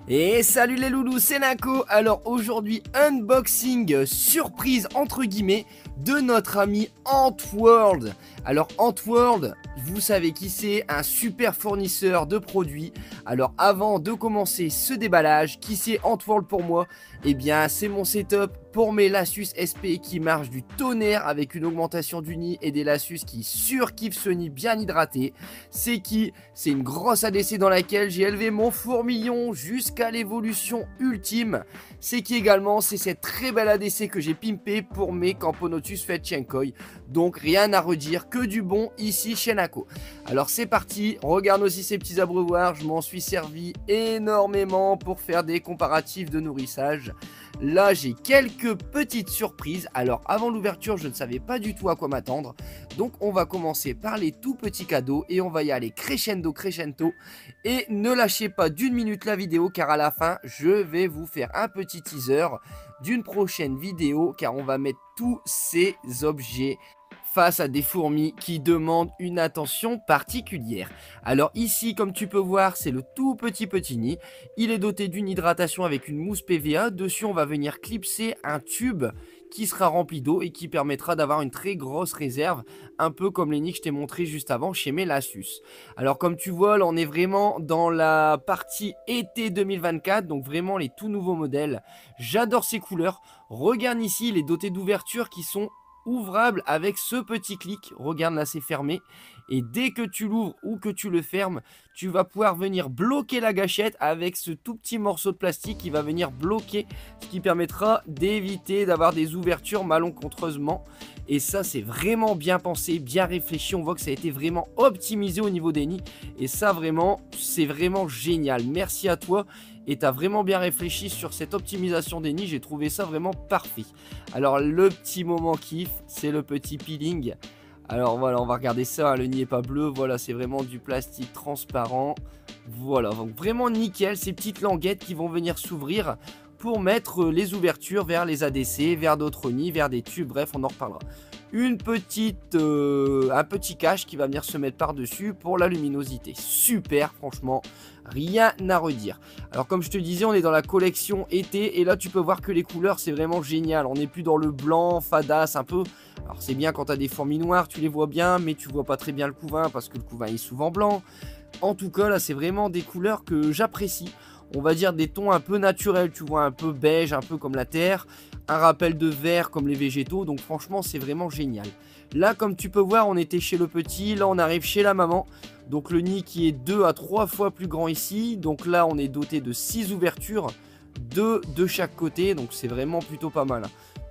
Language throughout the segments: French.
Et salut les loulous, c'est Nako. Alors aujourd'hui, unboxing surprise entre guillemets de notre ami Antworld. Alors Antworld, vous savez qui c'est, un super fournisseur de produits. Alors avant de commencer ce déballage, qui c'est Antworld pour moi? Eh bien c'est mon setup pour mes Lasus SP qui marche du tonnerre avec une augmentation du nid et des Lasus qui surkiffent ce nid bien hydraté. C'est qui? C'est une grosse ADC dans laquelle j'ai élevé mon fourmillon jusqu'à l'évolution ultime. C'est qui également? C'est cette très belle ADC que j'ai pimpé pour mes Camponotus Fetchenkoi. Donc rien à redire, que du bon ici chez Nako. Alors c'est parti, regarde aussi ces petits abreuvoirs, je m'en suis servi énormément pour faire des comparatifs de nourrissage. Là j'ai quelques petites surprises. Alors avant l'ouverture je ne savais pas du tout à quoi m'attendre. Donc on va commencer par les tout petits cadeaux et on va y aller crescendo. Et ne lâchez pas d'une minute la vidéo car à la fin je vais vous faire un petit teaser d'une prochaine vidéo car on va mettre tous ces objets face à des fourmis qui demandent une attention particulière. Alors ici, comme tu peux voir, c'est le tout petit nid. Il est doté d'une hydratation avec une mousse PVA. Dessus, on va venir clipser un tube qui sera rempli d'eau et qui permettra d'avoir une très grosse réserve, un peu comme les nids que je t'ai montré juste avant chez mes Lasus. Alors comme tu vois, là on est vraiment dans la partie été 2024, donc vraiment les tout nouveaux modèles. J'adore ces couleurs. Regarde ici, il est doté d'ouvertures qui sont ouvrable avec ce petit clic. Regarde là, c'est fermé et dès que tu l'ouvres ou que tu le fermes, tu vas pouvoir venir bloquer la gâchette avec ce tout petit morceau de plastique qui va venir bloquer, ce qui permettra d'éviter d'avoir des ouvertures malencontreusement. Et ça c'est vraiment bien pensé, bien réfléchi. On voit que ça a été vraiment optimisé au niveau des nids et ça vraiment, c'est vraiment génial. Merci à toi. Et tu as vraiment bien réfléchi sur cette optimisation des nids, j'ai trouvé ça vraiment parfait. Alors le petit moment kiff, c'est le petit peeling. Alors voilà, on va regarder ça, hein, le nid est pas bleu, voilà, c'est vraiment du plastique transparent. Voilà, donc vraiment nickel, ces petites languettes qui vont venir s'ouvrir pour mettre les ouvertures vers les ADC, vers d'autres nids, vers des tubes, bref, on en reparlera. Un petit cache qui va venir se mettre par-dessus pour la luminosité. Super, franchement, rien à redire. Alors comme je te disais, on est dans la collection été et là tu peux voir que les couleurs c'est vraiment génial. On n'est plus dans le blanc, fadasse un peu. Alors c'est bien quand tu as des fourmis noires, tu les vois bien, mais tu vois pas très bien le couvain parce que le couvain est souvent blanc. En tout cas là c'est vraiment des couleurs que j'apprécie. On va dire des tons un peu naturels, tu vois, un peu beige, un peu comme la terre, un rappel de vert comme les végétaux, donc franchement c'est vraiment génial. Là comme tu peux voir on était chez le petit, là on arrive chez la maman, donc le nid qui est 2 à 3 fois plus grand ici, donc là on est doté de 6 ouvertures, 2 de chaque côté, donc c'est vraiment plutôt pas mal.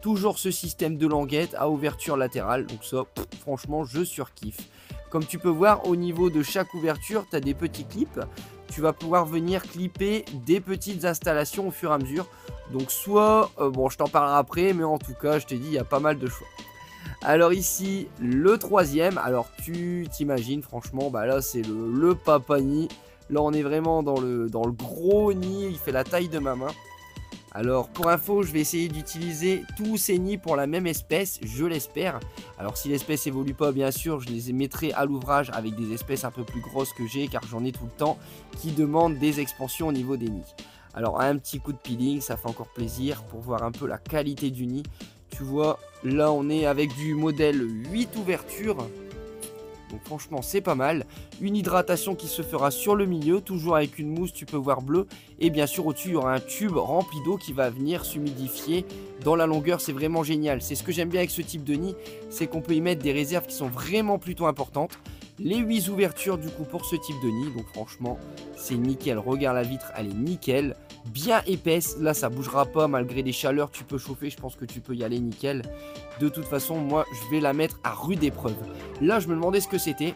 Toujours ce système de languette à ouverture latérale, donc ça franchement je surkiffe. Comme tu peux voir au niveau de chaque ouverture tu as des petits clips. Tu vas pouvoir venir clipper des petites installations au fur et à mesure. Donc soit, bon je t'en parlerai après, mais en tout cas je t'ai dit il y a pas mal de choix. Alors ici le troisième, alors tu t'imagines franchement, bah là c'est le papa nid. Là on est vraiment dans le gros nid, il fait la taille de ma main. Alors pour info je vais essayer d'utiliser tous ces nids pour la même espèce, je l'espère. Alors si l'espèce évolue pas bien sûr je les mettrai à l'ouvrage avec des espèces un peu plus grosses que j'ai car j'en ai tout le temps qui demandent des expansions au niveau des nids. Alors un petit coup de peeling ça fait encore plaisir pour voir un peu la qualité du nid. Tu vois là on est avec du modèle 8 ouvertures. Donc franchement c'est pas mal. Une hydratation qui se fera sur le milieu, toujours avec une mousse tu peux voir bleu. Et bien sûr au-dessus il y aura un tube rempli d'eau qui va venir s'humidifier dans la longueur, c'est vraiment génial. C'est ce que j'aime bien avec ce type de nid, c'est qu'on peut y mettre des réserves qui sont vraiment plutôt importantes. Les 8 ouvertures du coup pour ce type de nid, donc franchement c'est nickel. Regarde la vitre, elle est nickel, bien épaisse, là ça bougera pas malgré les chaleurs, tu peux chauffer, je pense que tu peux y aller nickel. De toute façon moi je vais la mettre à rude épreuve. Là je me demandais ce que c'était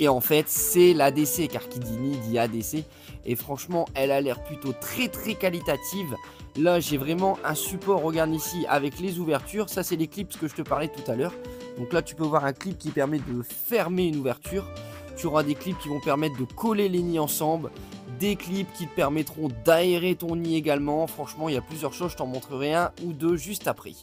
et en fait c'est l'ADC car qui dit nid dit ADC et franchement elle a l'air plutôt très qualitative. Là j'ai vraiment un support, regarde ici avec les ouvertures, ça c'est les clips que je te parlais tout à l'heure. Donc là tu peux voir un clip qui permet de fermer une ouverture, tu auras des clips qui vont permettre de coller les nids ensemble, des clips qui te permettront d'aérer ton nid également. Franchement il y a plusieurs choses, je t'en montrerai un ou deux juste après.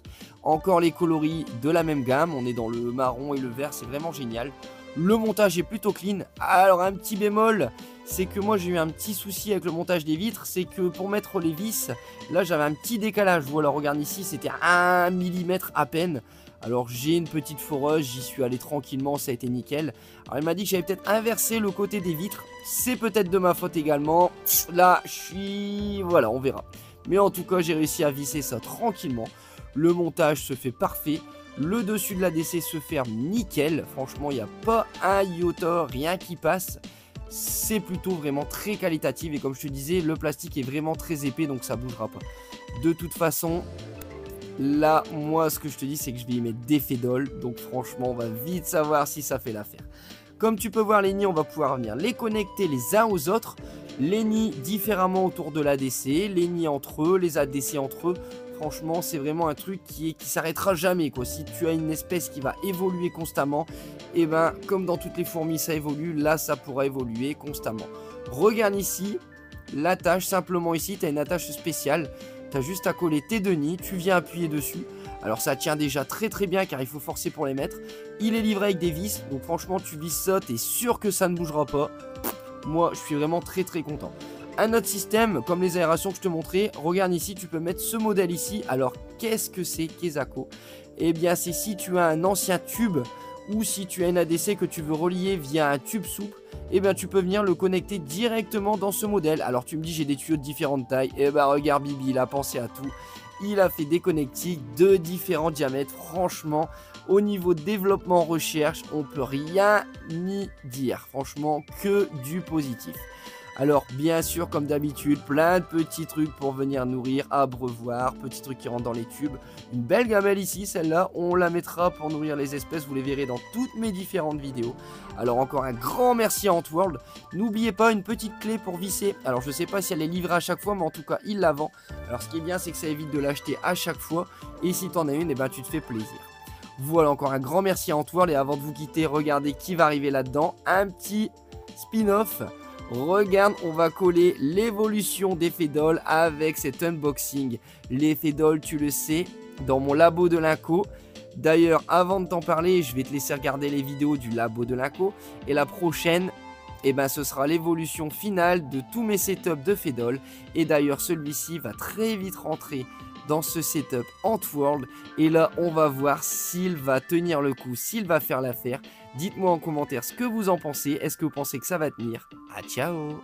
Encore les coloris de la même gamme, on est dans le marron et le vert, c'est vraiment génial. Le montage est plutôt clean. Alors un petit bémol, c'est que moi j'ai eu un petit souci avec le montage des vitres, c'est que pour mettre les vis, là j'avais un petit décalage. Voilà, regarde ici, c'était 1 millimètre à peine. Alors j'ai une petite foreuse, j'y suis allé tranquillement, ça a été nickel. Alors il m'a dit que j'avais peut-être inversé le côté des vitres, c'est peut-être de ma faute également. Là je suis... voilà, on verra. Mais en tout cas j'ai réussi à visser ça tranquillement. Le montage se fait parfait. Le dessus de l'ADC se ferme nickel. Franchement il n'y a pas un iota, rien qui passe. C'est plutôt vraiment très qualitatif. Et comme je te disais, le plastique est vraiment très épais, donc ça bougera pas. De toute façon... là, moi, ce que je te dis, c'est que je vais y mettre des fédoles. Donc, franchement, on va vite savoir si ça fait l'affaire. Comme tu peux voir, les nids, on va pouvoir venir les connecter les uns aux autres. Les nids différemment autour de l'ADC. Les nids entre eux, les ADC entre eux. Franchement, c'est vraiment un truc qui s'arrêtera jamais, quoi. Si tu as une espèce qui va évoluer constamment, et ben, comme dans toutes les fourmis, ça évolue. Là, ça pourra évoluer constamment. Regarde ici, l'attache. Simplement ici, tu as une attache spéciale. Tu as juste à coller tes deux nids, tu viens appuyer dessus. Alors ça tient déjà très très bien car il faut forcer pour les mettre. Il est livré avec des vis, donc franchement tu vis ça, tu es sûr que ça ne bougera pas. Moi je suis vraiment très très content. Un autre système, comme les aérations que je te montrais, regarde ici, tu peux mettre ce modèle ici. Alors qu'est-ce que c'est Kezako? Eh bien c'est si tu as un ancien tube ou si tu as une ADC que tu veux relier via un tube souple, et bien tu peux venir le connecter directement dans ce modèle. Alors tu me dis j'ai des tuyaux de différentes tailles, et ben regarde Bibi, il a pensé à tout. Il a fait des connectiques de différents diamètres. Franchement, au niveau développement recherche, on peut rien y dire. Franchement, que du positif. Alors bien sûr comme d'habitude, plein de petits trucs pour venir nourrir, abreuvoir, petits trucs qui rentrent dans les tubes. Une belle gamelle ici, celle-là, on la mettra pour nourrir les espèces, vous les verrez dans toutes mes différentes vidéos. Alors encore un grand merci à Antworld. N'oubliez pas une petite clé pour visser. Alors je sais pas si elle est livrée à chaque fois, mais en tout cas il la vend. Alors ce qui est bien c'est que ça évite de l'acheter à chaque fois. Et si tu en as une, et ben tu te fais plaisir. Voilà, encore un grand merci à Antworld. Et avant de vous quitter, regardez qui va arriver là-dedans. Un petit spin-off. Regarde, on va coller l'évolution des fédoles avec cet unboxing. Les fédoles, tu le sais, dans mon labo de Linco. D'ailleurs, avant de t'en parler, je vais te laisser regarder les vidéos du labo de Linco. Et la prochaine, eh ben, ce sera l'évolution finale de tous mes setups de fédoles. Et d'ailleurs, celui-ci va très vite rentrer dans ce setup Antworld. Et là, on va voir s'il va tenir le coup, s'il va faire l'affaire. Dites-moi en commentaire ce que vous en pensez. Est-ce que vous pensez que ça va tenir? Ah, ciao!